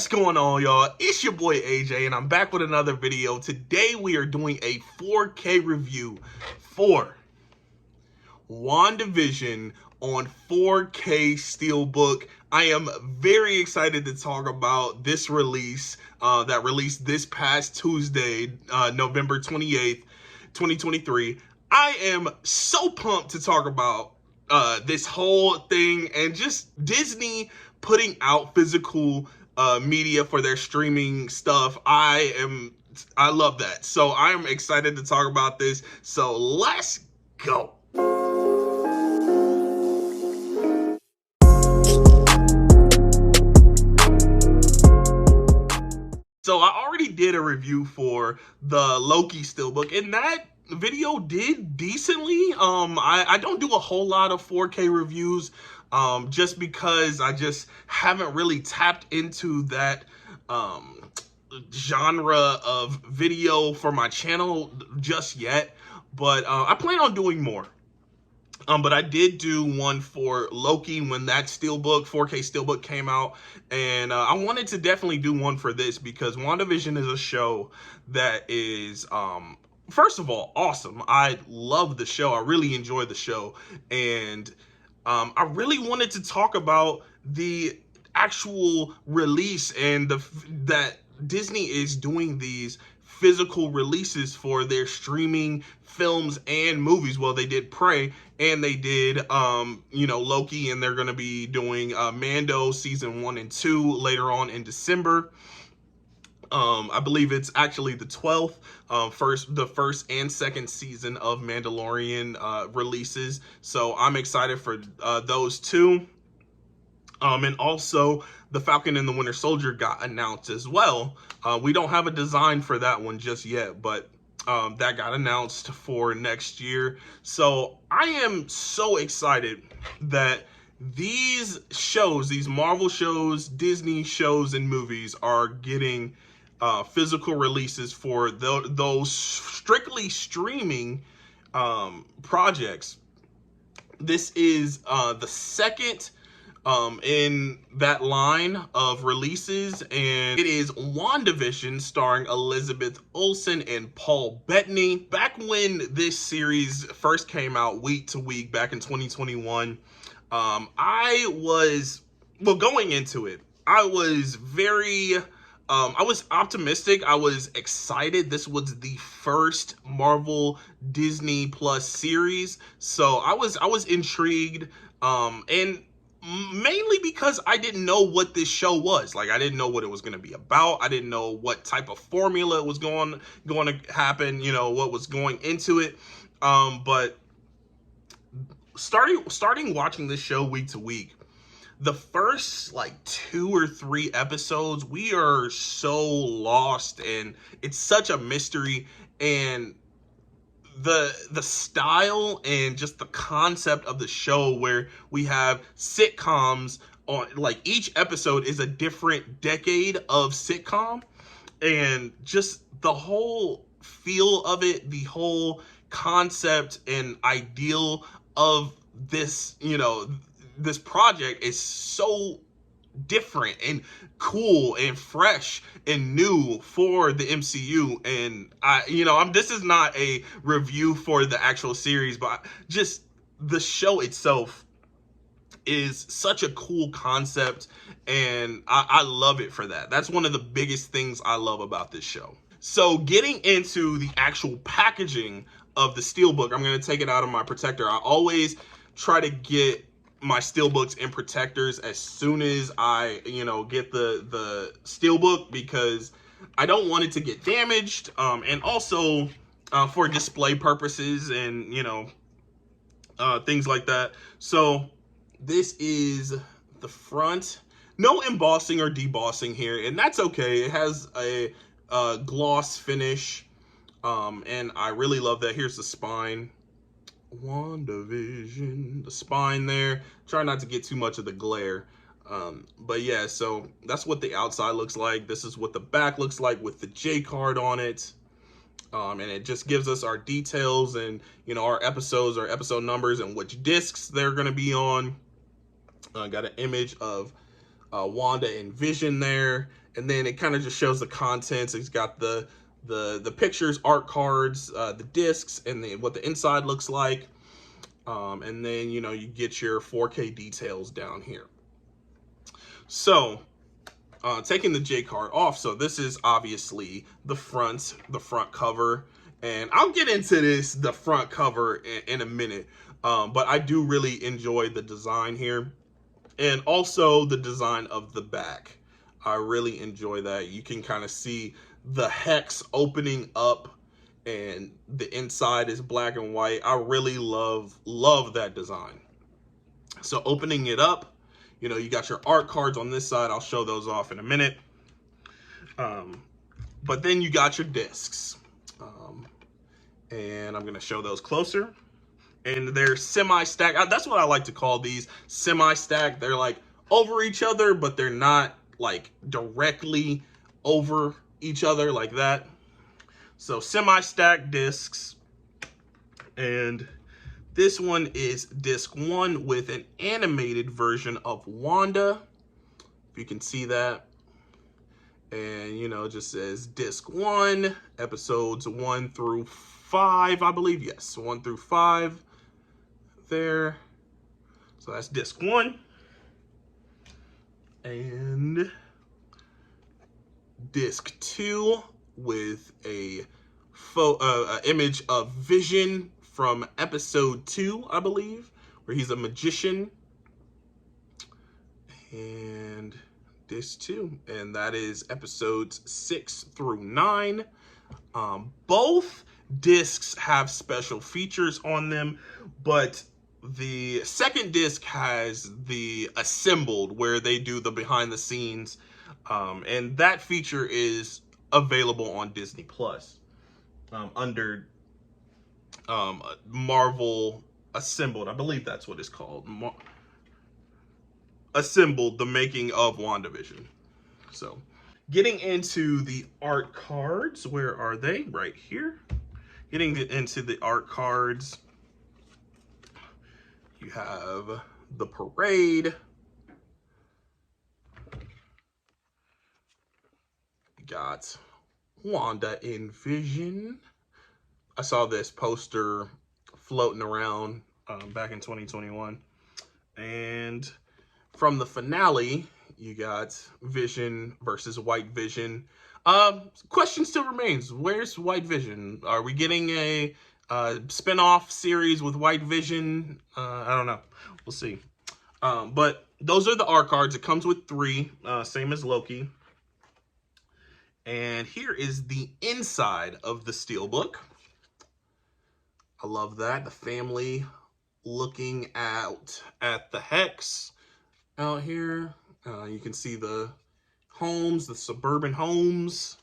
What's going on, y'all? It's your boy AJ, and I'm back with another video. Today we are doing a 4K review for Wandavision on 4K Steelbook. I am very excited to talk about this release that released this past Tuesday, November 28th, 2023. I am so pumped to talk about this whole thing and just Disney putting out physical media for their streaming stuff. I love that. So I am excited to talk about this. So let's go. So I already did a review for the Loki Steelbook, and that video did decently. I don't do a whole lot of 4K reviews just because I just haven't really tapped into that genre of video for my channel just yet, but I plan on doing more. But I did do one for Loki when that Steelbook, 4K Steelbook came out, and I wanted to definitely do one for this because WandaVision is a show that is, first of all, awesome. I love the show. I really enjoy the show, and I really wanted to talk about the actual release and that Disney is doing these physical releases for their streaming films and movies. Well, they did Prey and they did Loki, and they're going to be doing Mando season 1 and 2 later on in December. I believe it's actually the 12th, the first and second season of Mandalorian releases. So I'm excited for those two. And also the Falcon and the Winter Soldier got announced as well. We don't have a design for that one just yet, but that got announced for next year. So I am so excited that these shows, these Marvel shows, Disney shows and movies are getting physical releases for those strictly streaming projects. This is the second in that line of releases, and it is WandaVision starring Elizabeth Olsen and Paul Bettany. Back when this series first came out week to week back in 2021, going into it, I was very I was optimistic. I was excited. This was the first Marvel Disney Plus series, so I was intrigued, and mainly because I didn't know what this show was. Like, I didn't know what it was going to be about. I didn't know what type of formula was going to happen, what was going into it. But starting watching this show week to week, the first like 2 or 3 episodes, we are so lost, and it's such a mystery, and the style and just the concept of the show, where we have sitcoms on, like, each episode is a different decade of sitcom, and just the whole feel of it, the whole concept and ideal of this, this project is so different and cool and fresh and new for the MCU. And this is not a review for the actual series, but just the show itself is such a cool concept, and I love it for that. That's one of the biggest things I love about this show. So getting into the actual packaging of the Steelbook, I'm going to take it out of my protector. I always try to get my Steelbooks in protectors as soon as I, get the Steelbook, because I don't want it to get damaged, and also for display purposes and, things like that. So this is the front. No embossing or debossing here, and that's okay. It has a gloss finish, and I really love that. Here's the spine. WandaVision, the spine there. Try not to get too much of the glare, but yeah, so that's what the outside looks like. This is what the back looks like with the J card on it, and it just gives us our details and our episodes, our episode numbers, and which discs they're going to be on. Got an image of Wanda and Vision there, And then it kind of just shows the contents. It's got the pictures, art cards, the discs, and then what the inside looks like. And then, you know, you get your 4K details down here. So taking the J card off, so this is obviously the front cover, and I'll get into the front cover in a minute. But I do really enjoy the design here, and also the design of the back. I really enjoy that. You can kind of see the hex opening up, and the inside is black and white. I really love that design. So opening it up, you know, you got your art cards on this side. I'll show those off in a minute. But then you got your discs. And I'm going to show those closer. And they're semi-stacked. That's what I like to call these, semi-stacked. They're like over each other, but they're not like directly over each other like that. So semi-stacked discs. And this one is disc 1 with an animated version of Wanda, if you can see that. And, you know, it just says disc 1, episodes 1 through 5, I believe. Yes, 1 through 5 there. So that's disc 1. And disc 2 with a image of Vision from episode 2, I believe, where he's a magician. And disc 2, and that is episodes 6 through 9. Both discs have special features on them, but the second disc has the assembled, where they do the behind the scenes, and that feature is available on Disney Plus under Marvel Assembled. I believe that's what it's called. Assembled, the making of WandaVision. So getting into the art cards, where are they? Right here. Getting into the art cards, you have the parade. You got Wandavision. I saw this poster floating around back in 2021. And from the finale, you got Vision versus White Vision. Question still remains. Where's White Vision? Are we getting a spin-off series with White Vision? I don't know. We'll see. But those are the art cards. It comes with 3, same as Loki. And here is the inside of the Steelbook. I love that. The family looking out at the hex out here. You can see the homes, the suburban homes.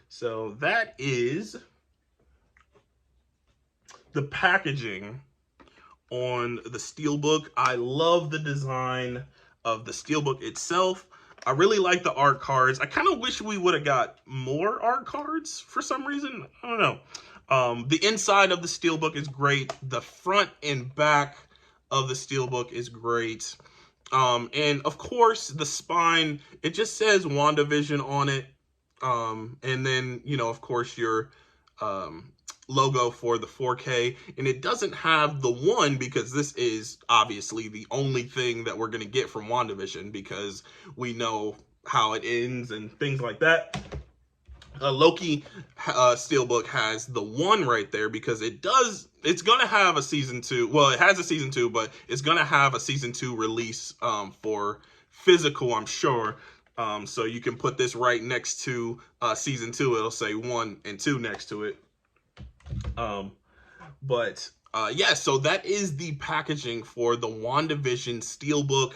So that is the packaging on the Steelbook. I love the design of the Steelbook itself. I really like the art cards. I kind of wish we would have got more art cards for some reason. I don't know. The inside of the Steelbook is great. The front and back of the Steelbook is great. And of course, the spine, it just says WandaVision on it. And then, you know, of course, your logo for the 4K. And it doesn't have the 1 because this is obviously the only thing that we're going to get from WandaVision, because we know how it ends and things like that. Loki Steelbook has the 1 right there because it's going to have a season 2. Well, it has a season 2, but it's going to have a season 2 release for physical, I'm sure. So you can put this right next to season 2. It'll say 1 and 2 next to it. Yeah, so that is the packaging for the WandaVision Steelbook.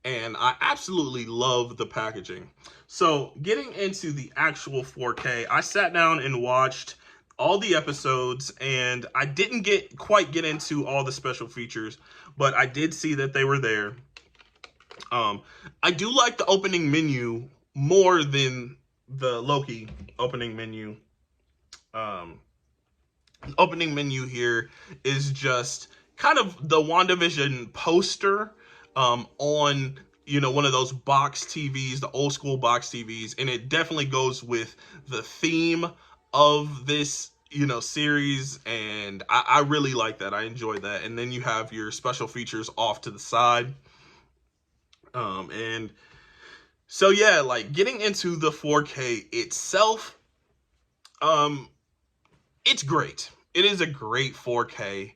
And I absolutely love the packaging. So getting into the actual 4K, I sat down and watched all the episodes, and I didn't quite get into all the special features, but I did see that they were there. I do like the opening menu more than the Loki opening menu. Opening menu here is just kind of the WandaVision poster on one of those box TVs, the old school box TVs, and it definitely goes with the theme of this, series, and I really like that. I enjoy that. And then you have your special features off to the side. And so yeah, like getting into the 4K itself, it's great. It is a great 4K.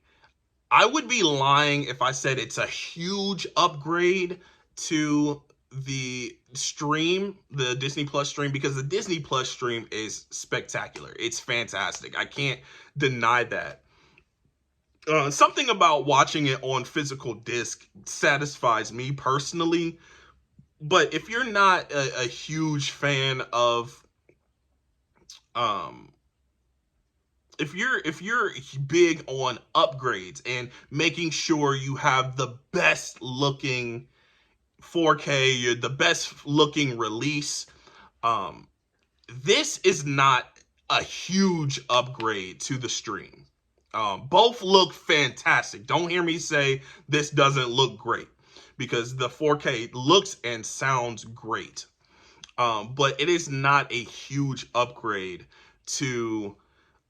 I would be lying if I said it's a huge upgrade to the stream, the Disney Plus stream, because the Disney Plus stream is spectacular. It's fantastic. I can't deny that. Something about watching it on physical disc satisfies me personally. But if you're not a huge fan of, if you're big on upgrades and making sure you have the best looking 4K, the best looking release, this is not a huge upgrade to the stream. Both look fantastic. Don't hear me say this doesn't look great, because the 4K looks and sounds great. But it is not a huge upgrade to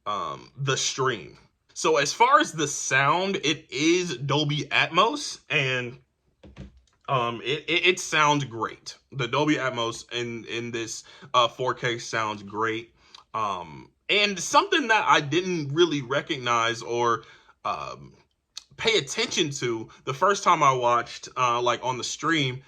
the stream. So as far as the sound, it is Dolby Atmos, and it sounds great. The Dolby Atmos in this 4K sounds great. And something that I didn't really recognize or pay attention to the first time I watched like on the stream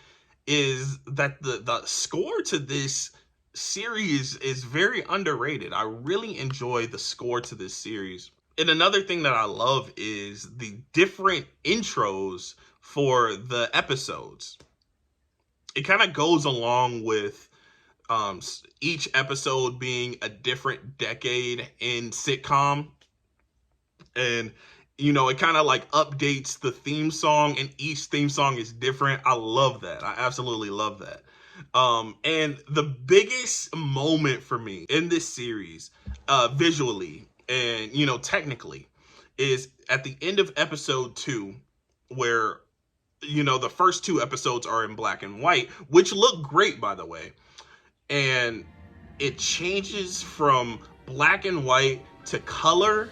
is that the score to this series is very underrated. I really enjoy the score to this series. And another thing that I love is the different intros for the episodes. It kind of goes along with each episode being a different decade in sitcom, and it kind of like updates the theme song, and each theme song is different. I love that. I absolutely love that. And the biggest moment for me in this series, visually and technically, is at the end of episode 2, where the first 2 episodes are in black and white, which look great, by the way, and it changes from black and white to color,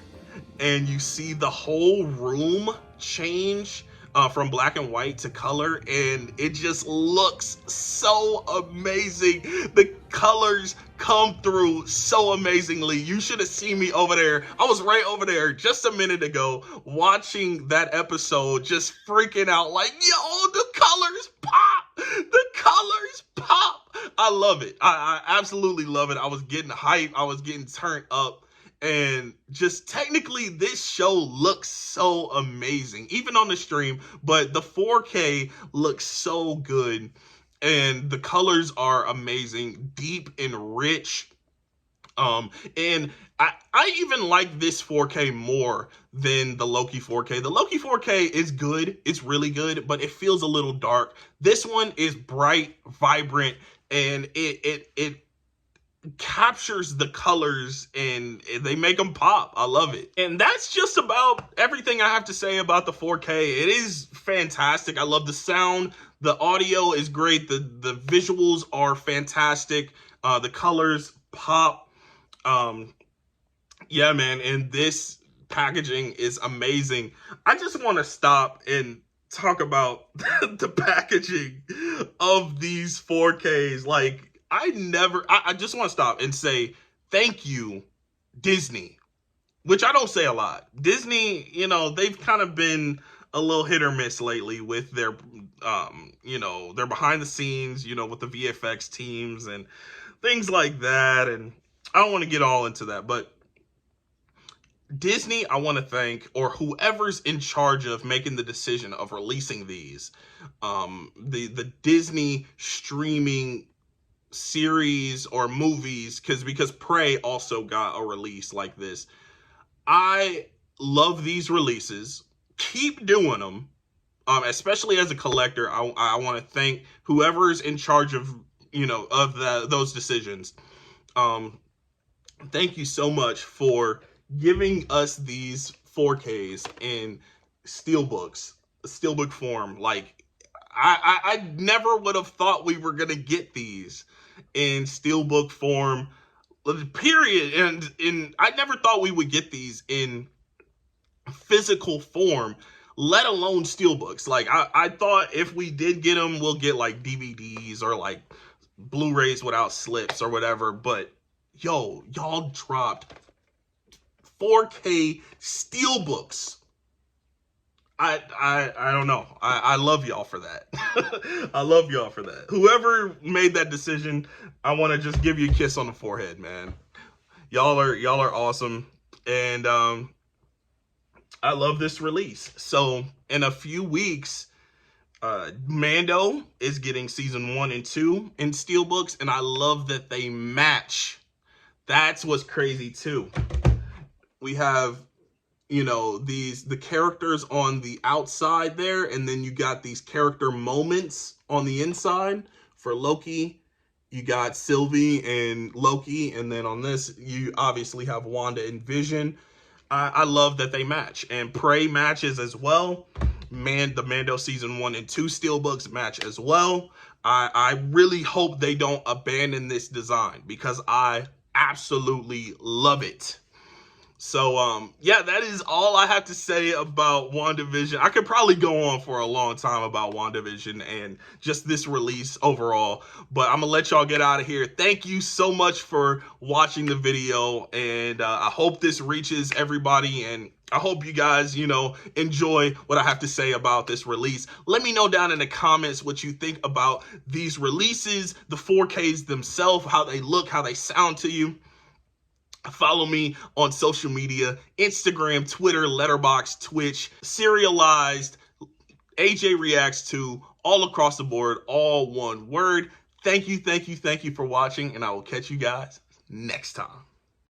and you see the whole room change from black and white to color, and it just looks so amazing. The colors come through so amazingly. You should have seen me over there. I was right over there just a minute ago watching that episode, just freaking out like, yo, the colors pop! The colors pop! I love it. I absolutely love it. I was getting hyped. I was getting turned up. And just technically, this show looks so amazing, even on the stream, but the 4K looks so good, and the colors are amazing, deep and rich. And I even like this 4K more than the Loki 4K. The Loki 4K is good. It's really good, but it feels a little dark. This one is bright, vibrant, and it captures the colors, and they make them pop. I love it. And that's just about everything I have to say about the 4K. It is fantastic. I love the sound. The audio is great. The visuals are fantastic. The colors pop. Yeah, man. And this packaging is amazing. I just want to stop and talk about the packaging of these 4Ks. Like, I just want to stop and say thank you, Disney, which I don't say a lot. Disney, they've kind of been a little hit or miss lately with their, their behind the scenes, with the VFX teams and things like that. And I don't want to get all into that, but Disney, I want to thank, or whoever's in charge of making the decision of releasing these, the Disney streaming series or movies, because Prey also got a release like this. I love these releases. Keep doing them. Especially as a collector, I want to thank whoever's in charge of those decisions. Thank you so much for giving us these 4Ks in steelbook form. Like, I never would have thought we were gonna get these in Steelbook form, period. And I never thought we would get these in physical form, let alone Steelbooks. Like I thought if we did get them, we'll get like DVDs or like Blu-rays without slips or whatever. But yo, y'all dropped 4K Steelbooks. I don't know. I love y'all for that. I love y'all for that. Whoever made that decision, I want to just give you a kiss on the forehead, man. Y'all are awesome. And I love this release. So in a few weeks, Mando is getting season 1 and 2 in Steelbooks, and I love that they match. That's what's crazy too. We have, you know, the characters on the outside there, and then you got these character moments on the inside. For Loki, you got Sylvie and Loki, and then on this, you obviously have Wanda and Vision. I love that they match, and Prey matches as well. The Mando season 1 and 2 Steelbooks match as well. I really hope they don't abandon this design because I absolutely love it. So, yeah, that is all I have to say about WandaVision. I could probably go on for a long time about WandaVision and just this release overall, but I'm gonna let y'all get out of here. Thank you so much for watching the video, and I hope this reaches everybody, and I hope you guys, you know, enjoy what I have to say about this release. Let me know down in the comments what you think about these releases, the 4Ks themselves, how they look, how they sound to you. Follow me on social media, Instagram, Twitter, Letterboxd, Twitch, Serialized, AJREACTS2, all across the board, all one word. Thank you for watching, and I will catch you guys next time.